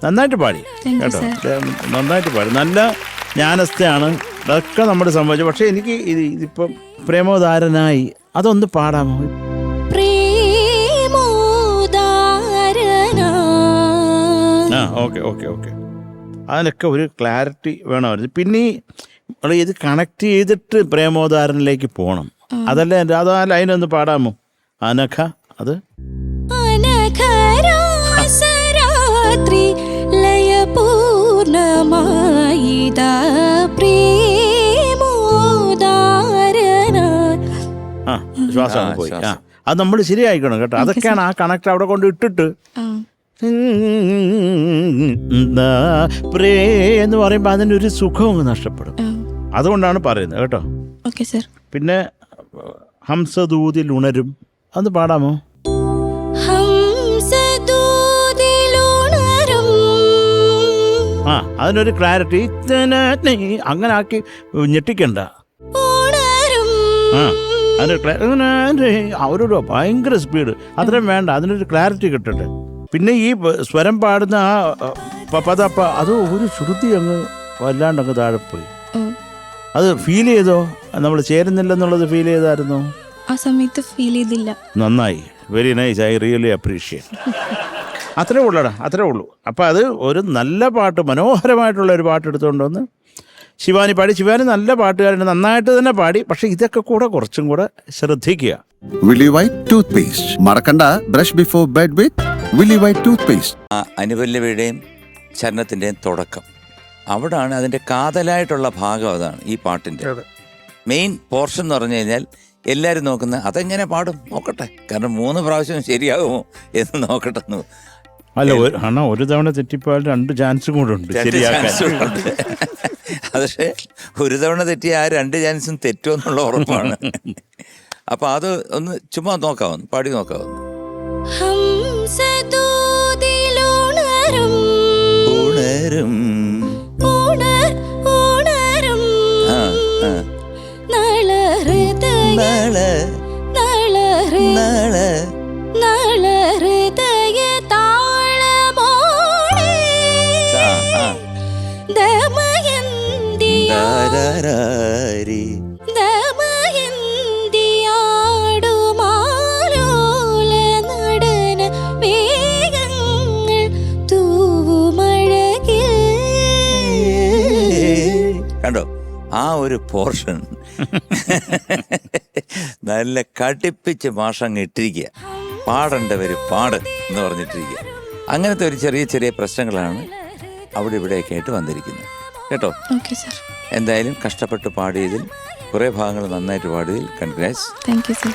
നന്നായിട്ട് പാടി കേട്ടോ, നന്നായിട്ട് പാടി. നല്ല ജ്ഞാനസ്ഥയാണ്, അതൊക്കെ നമ്മുടെ സംഭവിച്ചു. പക്ഷെ എനിക്ക് ഇതിപ്പം പ്രേമോദാരനായി അതൊന്ന് പാടാമോ? ആ ഓക്കെ ഓക്കെ ഓക്കെ, അതിനൊക്കെ ഒരു ക്ലാരിറ്റി വേണമായിരുന്നു. പിന്നെ ഇത് കണക്ട് ചെയ്തിട്ട് പ്രേമോദാരനിലേക്ക് പോകണം. അതല്ലേ അത് ആ ലൈനൊന്ന് പാടാമോ? അനഘ, അത് ശ്വാസം പോയി. ആ അത് നമ്മൾ ശരിയായിക്കണം കേട്ടോ. അതൊക്കെയാണ് ആ കണക്ട് അവിടെ കൊണ്ട് ഇട്ടിട്ട് പ്രേ എന്ന് പറയുമ്പോൾ അതിൻ്റെ ഒരു സുഖം നഷ്ടപ്പെടും. അതുകൊണ്ടാണ് പറയുന്നത് കേട്ടോ. പിന്നെ ഹംസദൂതിൽ ഉണരും, അത് പാടാമോ? ആ അതിനൊരു ക്ലാരിറ്റി അങ്ങനെ ആക്കി ഞെട്ടിക്കണ്ട. ആ അവരൊരു ഭയങ്കര സ്പീഡ് അത്രയും വേണ്ട, അതിനൊരു ക്ലാരിറ്റി കിട്ടട്ടെ. പിന്നെ ഈ സ്വരം പാടുന്ന ആ പപ്പതപ്പ അത് ഒരു ശ്രുതി അങ്ങ് വല്ലാണ്ട് അങ്ങ് താഴെ പോയി. അത് ഫീൽ ചെയ്തോ? നമ്മൾ ചേരുന്നില്ലെന്നുള്ളത് ഫീൽ ചെയ്തായിരുന്നോ? ആ സമയത്ത് ഫീൽ ചെയ്തില്ല. നന്നായി, very nice, I really appreciate. അത്രേ ഉള്ളടാ, അത്രേ ഉള്ളൂ. അപ്പം അത് ഒരു നല്ല പാട്ട്, മനോഹരമായിട്ടുള്ള ഒരു പാട്ട് എടുത്തുകൊണ്ട് വന്ന് ശിവാനി പാടി. ശിവാനി നല്ല പാട്ടുകാരൻ, നന്നായിട്ട് തന്നെ പാടി. പക്ഷെ ഇതൊക്കെ കൂടെ കുറച്ചും കൂടെ ശ്രദ്ധിക്കുക. വില്ലി വൈറ്റ് ടൂത്ത് പേസ്റ്റ് മറക്കണ്ട. Brush before bed with Willy White toothpaste. അനുപല്ലവിയുടെയും ചരണത്തിൻ്റെയും തുടക്കം അവിടാണ്, അതിൻ്റെ കാതലായിട്ടുള്ള ഭാഗം അതാണ് ഈ പാട്ടിൻ്റെ മെയിൻ പോർഷൻ എന്ന് പറഞ്ഞു കഴിഞ്ഞാൽ. എല്ലാവരും നോക്കുന്ന അതെങ്ങനെ പാടും നോക്കട്ടെ, കാരണം 3 പ്രാവശ്യം ശരിയാകുമോ എന്ന് നോക്കട്ടെ. അല്ല അണ്ണാ, ഒരു തവണ തെറ്റിപ്പോയാൽ 2 ചാൻസും കൂടെ ഉണ്ട് ശരിയാക്കാൻ. പക്ഷേ ഒരു തവണ തെറ്റിയ ആ 2 ചാൻസും തെറ്റുമെന്നുള്ള ഉറപ്പാണ്. അപ്പൊ അത് ഒന്ന് ചുമ്മാ നോക്കാവുന്നു, പാടി നോക്കാവുന്നു. ഉണരും കണ്ടോ ആ ഒരു പോർഷൻ നല്ല കടുപ്പിച്ച് മാഷങ്ങ് ഇട്ടിരിക്കുക. പാടേണ്ടവര് പാട് എന്ന് പറഞ്ഞിട്ടിരിക്കുക. അങ്ങനത്തെ ഒരു ചെറിയ ചെറിയ പ്രശ്നങ്ങളാണ് അവിടെ ഇവിടെയൊക്കെ ആയിട്ട് വന്നിരിക്കുന്നത് കേട്ടോ. എന്തായാലും കഷ്ടപ്പെട്ട് പാടിയതിൽ, കുറേ ഭാഗങ്ങൾ നന്നായിട്ട് പാടിയതിൽ കൺഗ്രാറ്റ്സ്. Thank you sir.